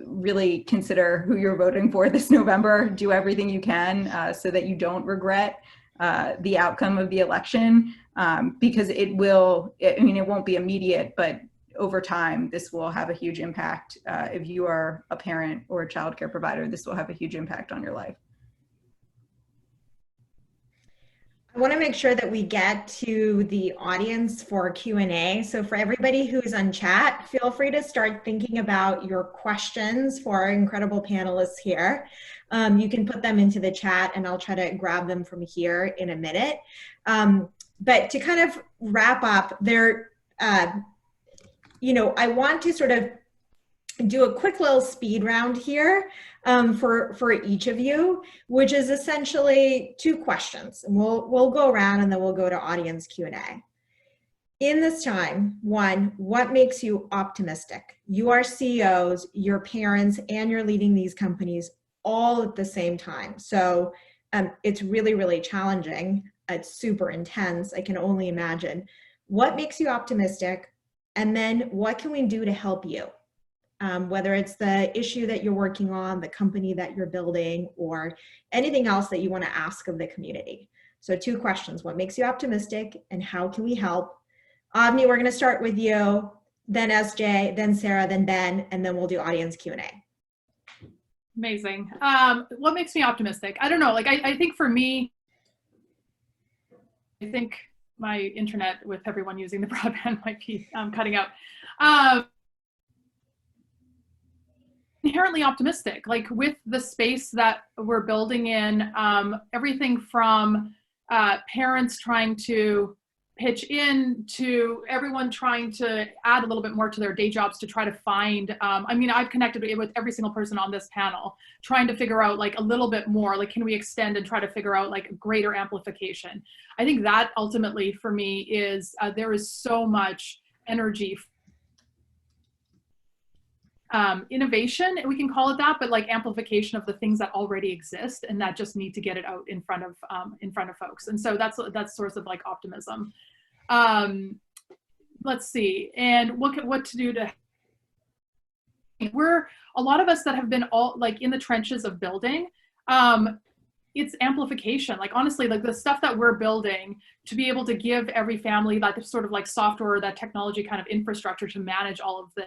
really consider who you're voting for this November. Do everything you can so that you don't regret the outcome of the election, because it won't be immediate, but over time, this will have a huge impact. If you are a parent or a child care provider, this will have a huge impact on your life. I want to make sure that we get to the audience for Q&A. So for everybody who's on chat, feel free to start thinking about your questions for our incredible panelists here. You can put them into the chat and I'll try to grab them from here in a minute. But to kind of wrap up, I want to sort of do a quick little speed round here for each of you, which is essentially 2 questions. And we'll go around and then we'll go to audience Q&A. In this time, 1, what makes you optimistic? You are CEOs, you're parents, and you're leading these companies all at the same time. So it's really, really challenging. It's super intense. I can only imagine. What makes you optimistic? And then what can we do to help you? Whether it's the issue that you're working on, the company that you're building, or anything else that you want to ask of the community. So 2 questions. What makes you optimistic and how can we help? Avni, we're going to start with you, then SJ, then Sarah, then Ben, and then we'll do audience Q&A. Amazing. What makes me optimistic? I don't know. I think for me, I think my internet with everyone using the broadband might be cutting out. Inherently optimistic, with the space that we're building in, everything from parents trying to pitch in to everyone trying to add a little bit more to their day jobs to try to find, I've connected with every single person on this panel, trying to figure out a little bit more, can we extend and try to figure out greater amplification. I think that ultimately for me is, there is so much energy, innovation, we can call it that, but amplification of the things that already exist and that just need to get it out in front of folks. And so that's source of optimism. Let's see, and what to do to. We're a lot of us that have been all in the trenches of building. It's amplification. Honestly, the stuff that we're building to be able to give every family that sort of software, that technology kind of infrastructure to manage all of this.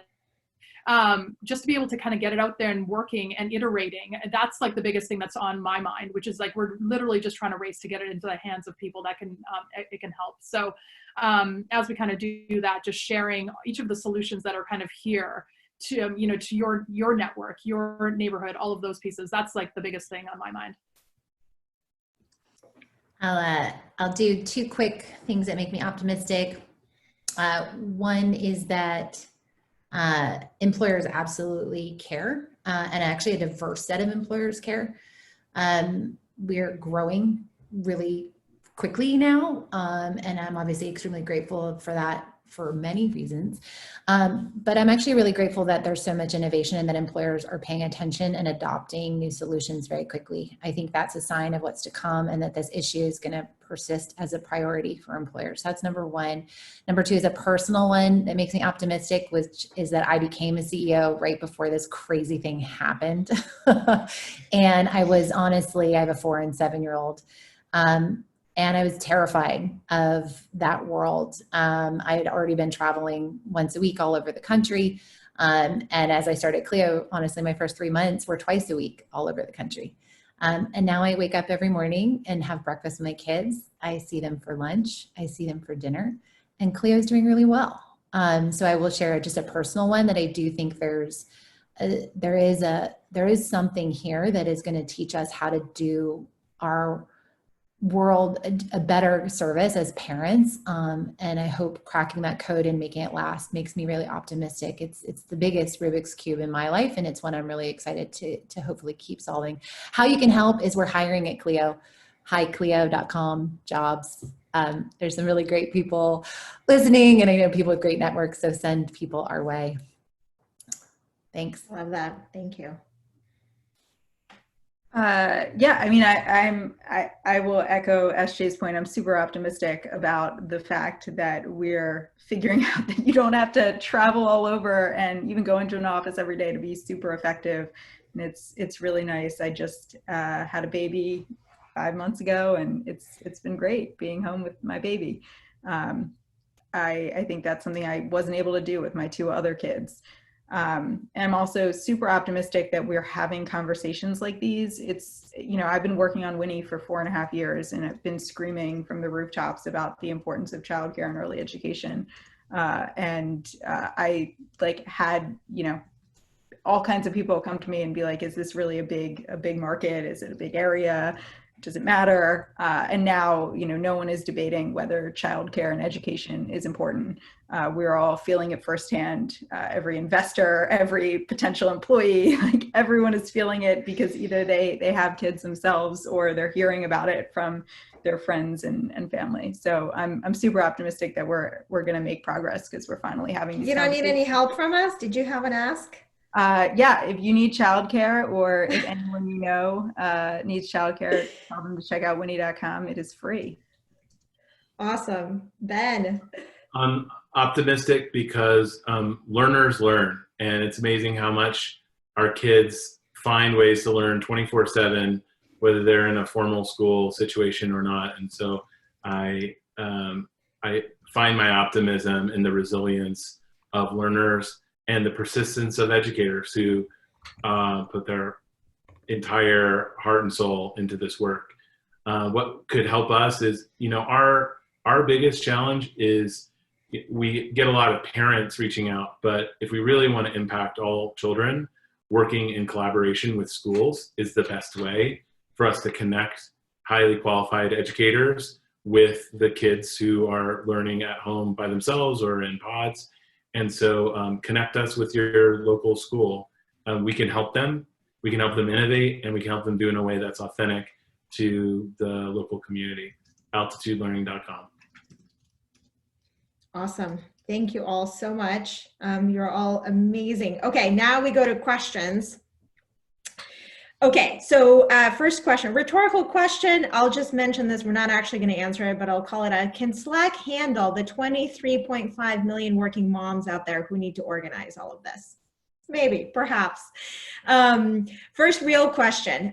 Just to be able to kind of get it out there and working and iterating, that's the biggest thing that's on my mind, which is we're literally just trying to race to get it into the hands of people that can it can help. So as we kind of do that, just sharing each of the solutions that are kind of here to to your network, your neighborhood, all of those pieces, that's the biggest thing on my mind. I'll do 2 quick things that make me optimistic. One is that employers absolutely care, and actually a diverse set of employers care. We're growing really quickly now, and I'm obviously extremely grateful for that for many reasons. But I'm actually really grateful that there's so much innovation and that employers are paying attention and adopting new solutions very quickly. I think that's a sign of what's to come and that this issue is going to persist as a priority for employers. That's number 1. Number 2 is a personal one that makes me optimistic, which is that I became a CEO right before this crazy thing happened. And I was honestly, I have a 4- and 7-year-old. And I was terrified of that world. I had already been traveling once a week all over the country. And as I started Clio, honestly, my first 3 months were twice a week all over the country. And now I wake up every morning and have breakfast with my kids. I see them for lunch. I see them for dinner. And Cleo's doing really well. So I will share just a personal one that I do think there is something here that is going to teach us how to do our world a better service as parents. And I hope cracking that code and making it last makes me really optimistic. It's the biggest Rubik's Cube in my life, and it's one I'm really excited to hopefully keep solving. How you can help is we're hiring at Clio, hiclio.com jobs. There's some really great people listening, and I know people with great networks, so send people our way. Thanks. Love that. Thank you. Yeah, I mean, I will echo SJ's point. I'm super optimistic about the fact that we're figuring out that you don't have to travel all over and even go into an office every day to be super effective. And it's really nice. I just had a baby 5 months ago, and it's been great being home with my baby. I think that's something I wasn't able to do with my 2 other kids. And I'm also super optimistic that we're having conversations like these. It's, you know, I've been working on Winnie for 4.5 years, and I've been screaming from the rooftops about the importance of childcare and early education. I had, you know, all kinds of people come to me and be like, is this really a big market? Is it a big area? Does it matter? And now, you know, no one is debating whether childcare and education is important. We're all feeling it firsthand. Every investor, every potential employee, like everyone is feeling it because either they have kids themselves or they're hearing about it from their friends and family. So I'm super optimistic that we're going to make progress because we're finally having these You don't need any help from us? Did you have an ask? Yeah, if you need childcare, or if anyone you know needs childcare, tell them to check out winnie.com. It is free. Awesome. Ben. I'm optimistic because learners learn, and it's amazing how much our kids find ways to learn 24/7, whether they're in a formal school situation or not. And so I find my optimism in the resilience of learners and the persistence of educators who put their entire heart and soul into this work. What could help us is, you know, our biggest challenge is we get a lot of parents reaching out, but if we really want to impact all children, working in collaboration with schools is the best way for us to connect highly qualified educators with the kids who are learning at home by themselves or in pods. And so connect us with your local school. We can help them. We can help them innovate, and we can help them do it in a way that's authentic to the local community. altitudelearning.com. Awesome. Thank you all so much. You're all amazing. Okay, now we go to questions. Okay, so first question, rhetorical question. I'll just mention this. We're not actually going to answer it, but I'll call it a, can Slack handle the 23.5 million working moms out there who need to organize all of this? Maybe, perhaps. First real question.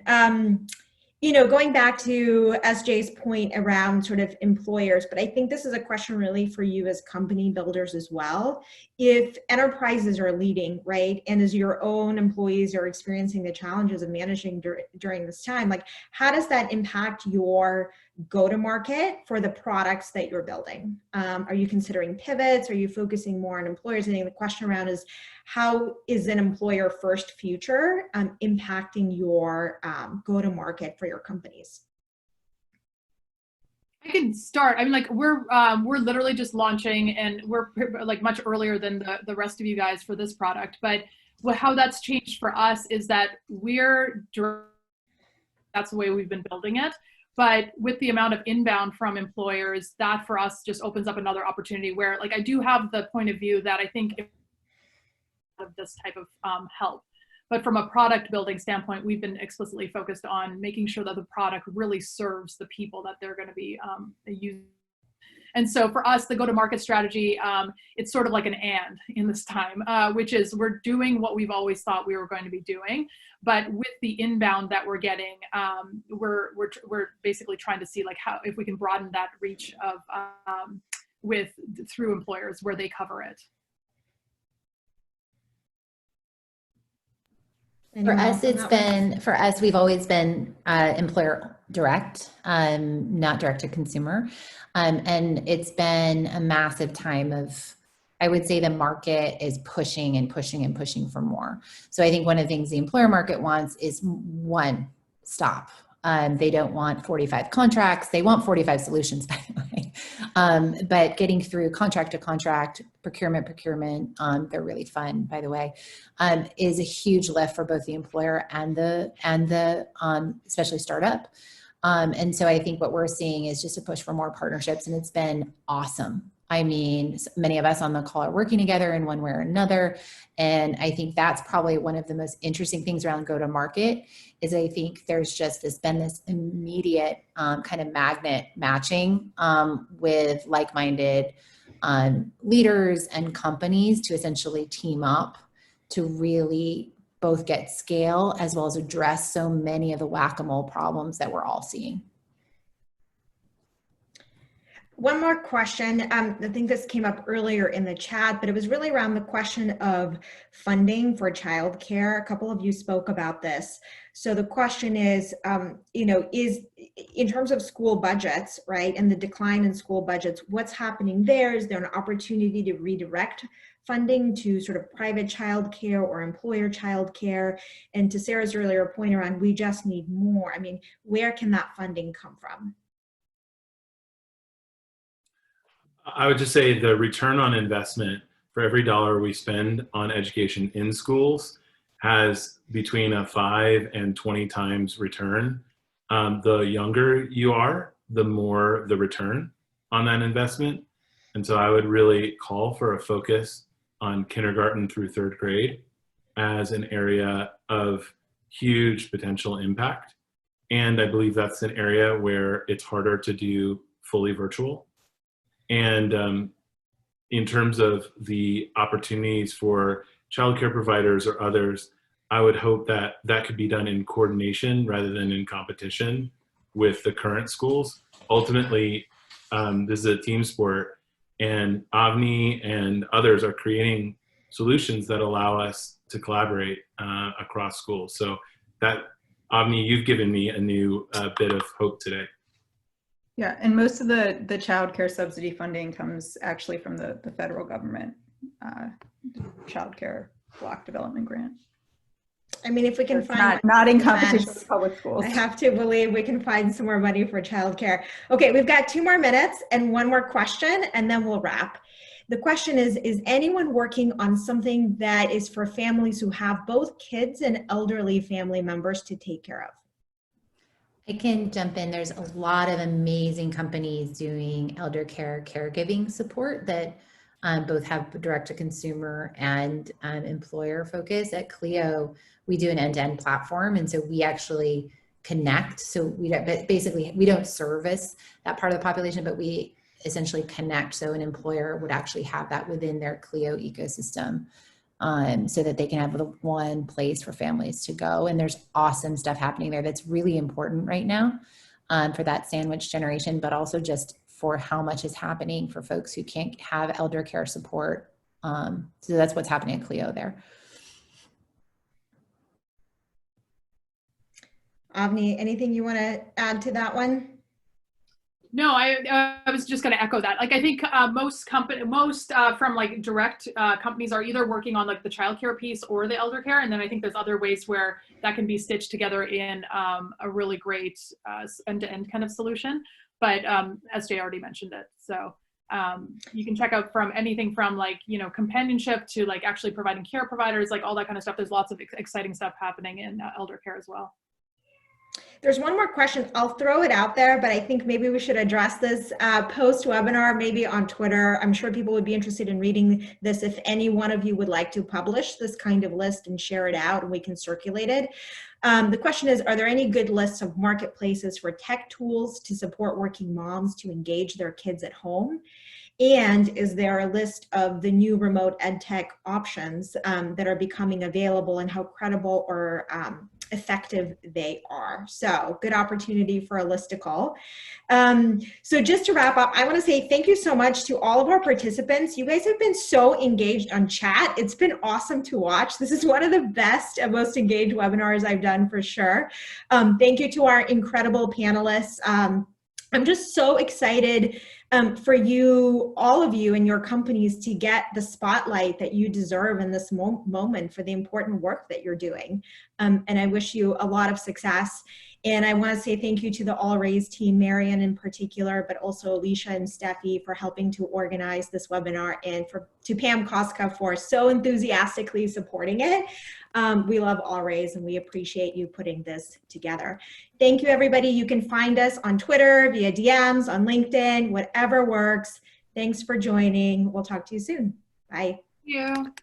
You know, going back to SJ's point around sort of employers, but I think this is a question really for you as company builders as well. If enterprises are leading, right, and as your own employees are experiencing the challenges of managing during this time, like how does that impact your go-to-market for the products that you're building? Are you considering pivots? Are you focusing more on employers? I think the question around is, how is an employer first future impacting your go-to-market for your companies? I can start. I mean, like we're literally just launching, and we're like much earlier than the rest of you guys for this product. But how that's changed for us is that that's the way we've been building it. But with the amount of inbound from employers, that for us just opens up another opportunity where, like, I do have the point of view that I think of this type of help. But from a product building standpoint, we've been explicitly focused on making sure that the product really serves the people that they're going to be using. And so for us, the go-to-market strategy, it's sort of like an and in this time, which is we're doing what we've always thought we were going to be doing. But with the inbound that we're getting, we're basically trying to see like how, if we can broaden that reach of through employers where they cover it. For us, we've always been employer direct, not direct to consumer. And it's been a massive time of, I would say the market is pushing and pushing and pushing for more. So I think one of the things the employer market wants is one stop. They don't want 45 contracts. They want 45 solutions, by the way. But getting through contract to contract, procurement, they're really fun, by the way, is a huge lift for both the employer and the especially startup. And so I think what we're seeing is just a push for more partnerships, and it's been awesome. I mean, many of us on the call are working together in one way or another. And I think that's probably one of the most interesting things around go-to-market is I think there's been this immediate kind of magnet matching with like-minded leaders and companies to essentially team up to really both get scale as well as address so many of the whack-a-mole problems that we're all seeing. One more question. I think this came up earlier in the chat, but it was really around the question of funding for childcare. A couple of you spoke about this. So the question is, is in terms of school budgets, right, and the decline in school budgets, what's happening there? Is there an opportunity to redirect funding to sort of private childcare or employer childcare? And to Sarah's earlier point around, we just need more. I mean, where can that funding come from? I would just say the return on investment for every dollar we spend on education in schools has between a 5 and 20 times return. The younger you are, the more the return on that investment. And so I would really call for a focus on kindergarten through 3rd grade as an area of huge potential impact. And I believe that's an area where it's harder to do fully virtual. And in terms of the opportunities for childcare providers or others, I would hope that that could be done in coordination rather than in competition with the current schools. Ultimately, this is a team sport, and Avni and others are creating solutions that allow us to collaborate across schools. So that, Avni, you've given me a new bit of hope today. Yeah, and most of the childcare subsidy funding comes actually from the federal government childcare block development grant. I mean, if we can find not in competition with public schools. I have to believe we can find some more money for childcare. Okay, we've got 2 more minutes and one more question, and then we'll wrap. The question is anyone working on something that is for families who have both kids and elderly family members to take care of? I can jump in. There's a lot of amazing companies doing elder care caregiving support that both have direct to consumer and employer focus. At Clio, we do an end-to-end platform, and so we actually connect. So we don't service that part of the population, but we essentially connect. So an employer would actually have that within their Clio ecosystem. So that they can have the one place for families to go. And there's awesome stuff happening there that's really important right now for that sandwich generation, but also just for how much is happening for folks who can't have elder care support. So that's what's happening at Clio there. Avni, anything you want to add to that one? No, I was just going to echo that. Like, I think most from like direct companies are either working on like the childcare piece or the elder care, and then I think there's other ways where that can be stitched together in a really great end-to-end kind of solution. But SJ already mentioned it, so you can check out from anything from like companionship to like actually providing care providers, like all that kind of stuff. There's lots of exciting stuff happening in elder care as well. There's one more question. I'll throw it out there, but I think maybe we should address this post-webinar, maybe on Twitter. I'm sure people would be interested in reading this. If any one of you would like to publish this kind of list and share it out, and we can circulate it. The question is, are there any good lists of marketplaces for tech tools to support working moms to engage their kids at home? And is there a list of the new remote ed tech options that are becoming available, and how credible or effective they are. So good opportunity for a listicle. So just to wrap up, I want to say thank you so much to all of our participants. You guys have been so engaged on chat. It's been awesome to watch. This is one of the best and most engaged webinars I've done for sure. Thank you to our incredible panelists. I'm just so excited for you, all of you and your companies, to get the spotlight that you deserve in this moment for the important work that you're doing. And I wish you a lot of success. And I want to say thank you to the All Raise team, Marian in particular, but also Alicia and Steffi for helping to organize this webinar, and to Pam Koska for so enthusiastically supporting it. We love All Raise and we appreciate you putting this together. Thank you, everybody. You can find us on Twitter, via DMs, on LinkedIn, whatever works. Thanks for joining. We'll talk to you soon. Bye. Thank you.